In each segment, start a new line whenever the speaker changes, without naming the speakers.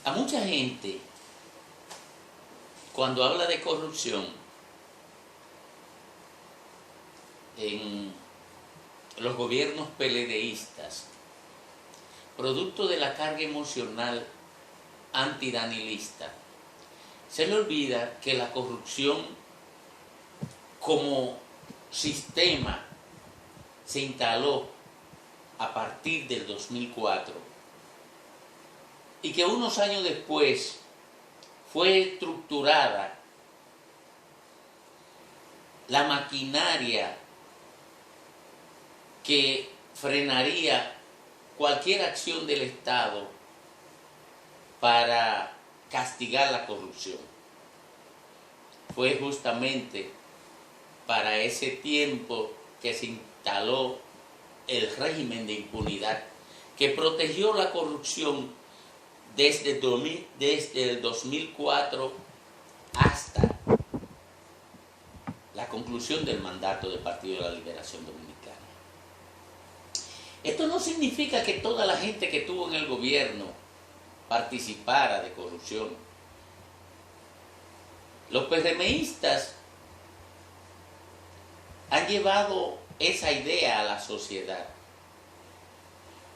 A mucha gente, cuando habla de corrupción, en los gobiernos PLDistas, producto de la carga emocional antidanilista, se le olvida que la corrupción como sistema se instaló a partir del 2004 y que unos años después fue estructurada la maquinaria que frenaría cualquier acción del Estado para castigar la corrupción. Fue justamente para ese tiempo que se instaló el régimen de impunidad que protegió la corrupción desde el 2004 hasta la conclusión del mandato del Partido de la Liberación Dominicana. Esto no significa que toda la gente que estuvo en el gobierno participara de corrupción. Los PRMistas han llevado esa idea a la sociedad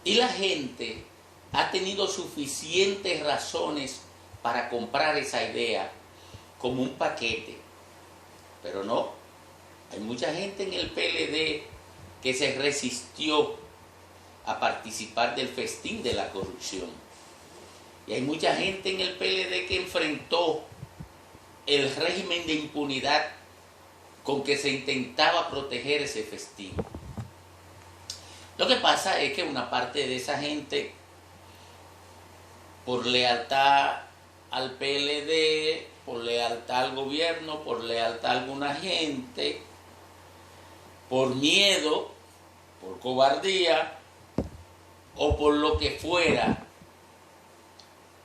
y la gente ha tenido suficientes razones para comprar esa idea como un paquete. Pero no, hay mucha gente en el PLD que se resistió a participar del festín de la corrupción. Y hay mucha gente en el PLD que enfrentó el régimen de impunidad con que se intentaba proteger ese festín. Lo que pasa es que una parte de esa gente, por lealtad al PLD, por lealtad al gobierno, por lealtad a alguna gente, por miedo, por cobardía o por lo que fuera,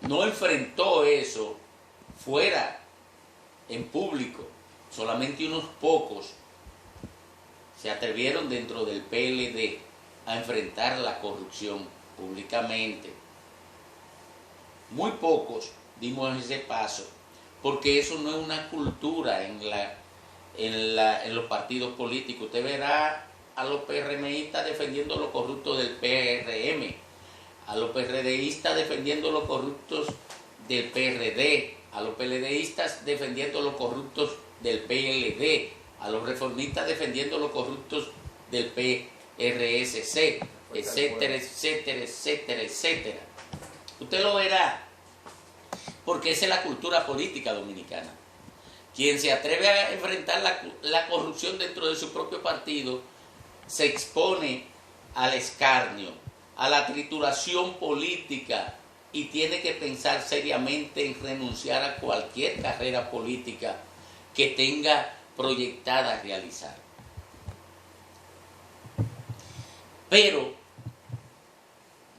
no enfrentó eso fuera, en público. Solamente unos pocos se atrevieron dentro del PLD a enfrentar la corrupción públicamente. Muy pocos dimos ese paso, porque eso no es una cultura en los partidos políticos. Usted verá a los PRMistas defendiendo los corruptos del PRM, a los PRDistas defendiendo los corruptos del PRD, a los PLDistas defendiendo los corruptos del PLD, a los reformistas defendiendo los corruptos del PRSC, etcétera, etcétera, etcétera, etcétera. Usted lo verá, porque esa es la cultura política dominicana. Quien se atreve a enfrentar la corrupción dentro de su propio partido se expone al escarnio, a la trituración política, y tiene que pensar seriamente en renunciar a cualquier carrera política que tenga proyectada a realizar. Pero,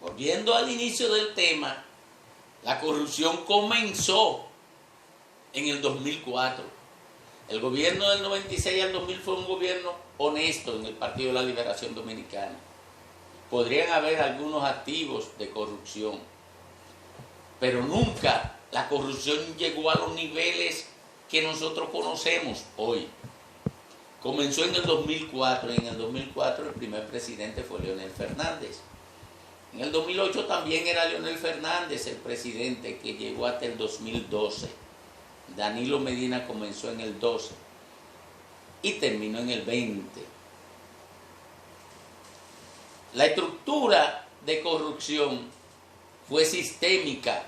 volviendo al inicio del tema, la corrupción comenzó en el 2004. El gobierno del 96 al 2000 fue un gobierno honesto en el Partido de la Liberación Dominicana. Podrían haber algunos activos de corrupción, pero nunca la corrupción llegó a los niveles que nosotros conocemos hoy. Comenzó en el 2004, y en el 2004 el primer presidente fue Leonel Fernández. En el 2008 también era Leonel Fernández el presidente, que llegó hasta el 2012. Danilo Medina comenzó en el 12 y terminó en el 20. La estructura de corrupción fue sistémica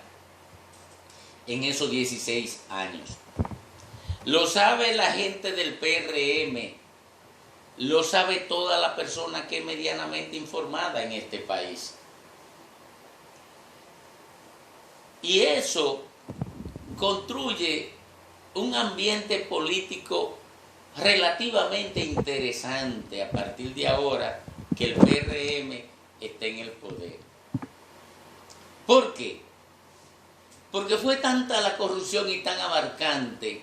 en esos 16 años. Lo sabe la gente del PRM, lo sabe toda la persona que es medianamente informada en este país. Y eso construye un ambiente político relativamente interesante a partir de ahora que el PRM está en el poder. ¿Por qué? Porque fue tanta la corrupción y tan abarcante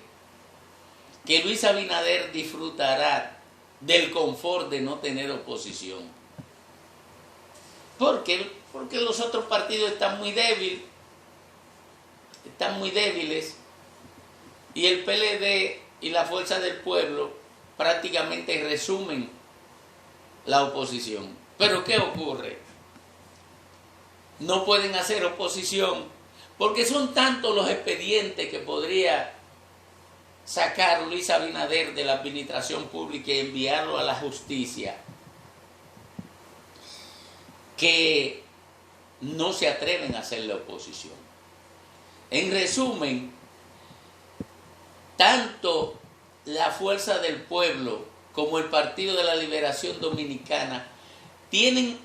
que Luis Abinader disfrutará del confort de no tener oposición. ¿Por qué? Porque los otros partidos están muy débiles. están muy débiles y el PLD y la Fuerza del Pueblo prácticamente resumen la oposición. Pero ¿qué ocurre? No pueden hacer oposición porque son tantos los expedientes que podría sacar Luis Abinader de la administración pública y enviarlo a la justicia, que no se atreven a hacer la oposición. En resumen, tanto la Fuerza del Pueblo como el Partido de la Liberación Dominicana tienen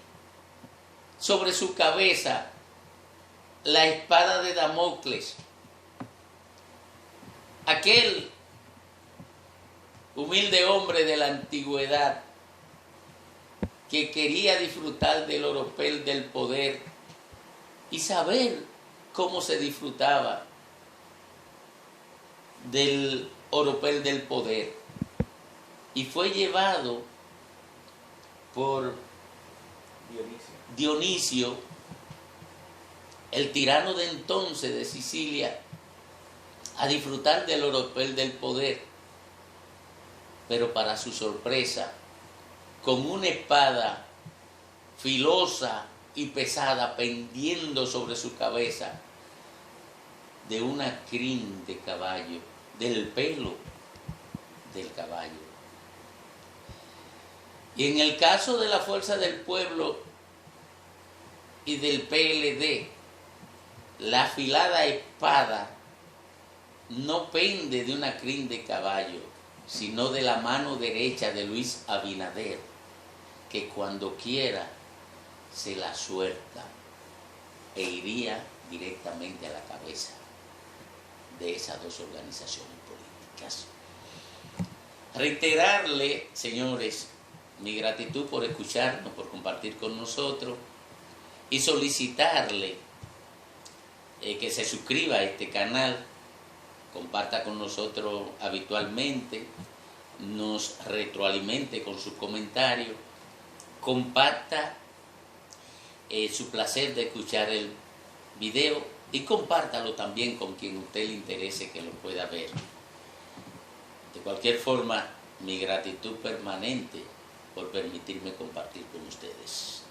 sobre su cabeza la espada de Damocles. Aquel humilde hombre de la antigüedad que quería disfrutar del oropel del poder y saber cómo se disfrutaba del oropel del poder, y fue llevado por Dionisio, el tirano de entonces de Sicilia, a disfrutar del oropel del poder, pero para su sorpresa, con una espada filosa y pesada pendiendo sobre su cabeza de una crin de caballo, del pelo del caballo. Y en el caso de la Fuerza del Pueblo y del PLD, la afilada espada no pende de una crin de caballo, sino de la mano derecha de Luis Abinader, que cuando quiera se la suelta e iría directamente a la cabeza de esas dos organizaciones políticas. Reiterarle, señores, mi gratitud por escucharnos, por compartir con nosotros, y solicitarle que se suscriba a este canal, comparta con nosotros habitualmente, nos retroalimente con sus comentarios, comparta su placer de escuchar el video y compártalo también con quien a usted le interese que lo pueda ver. De cualquier forma, mi gratitud permanente por permitirme compartir con ustedes.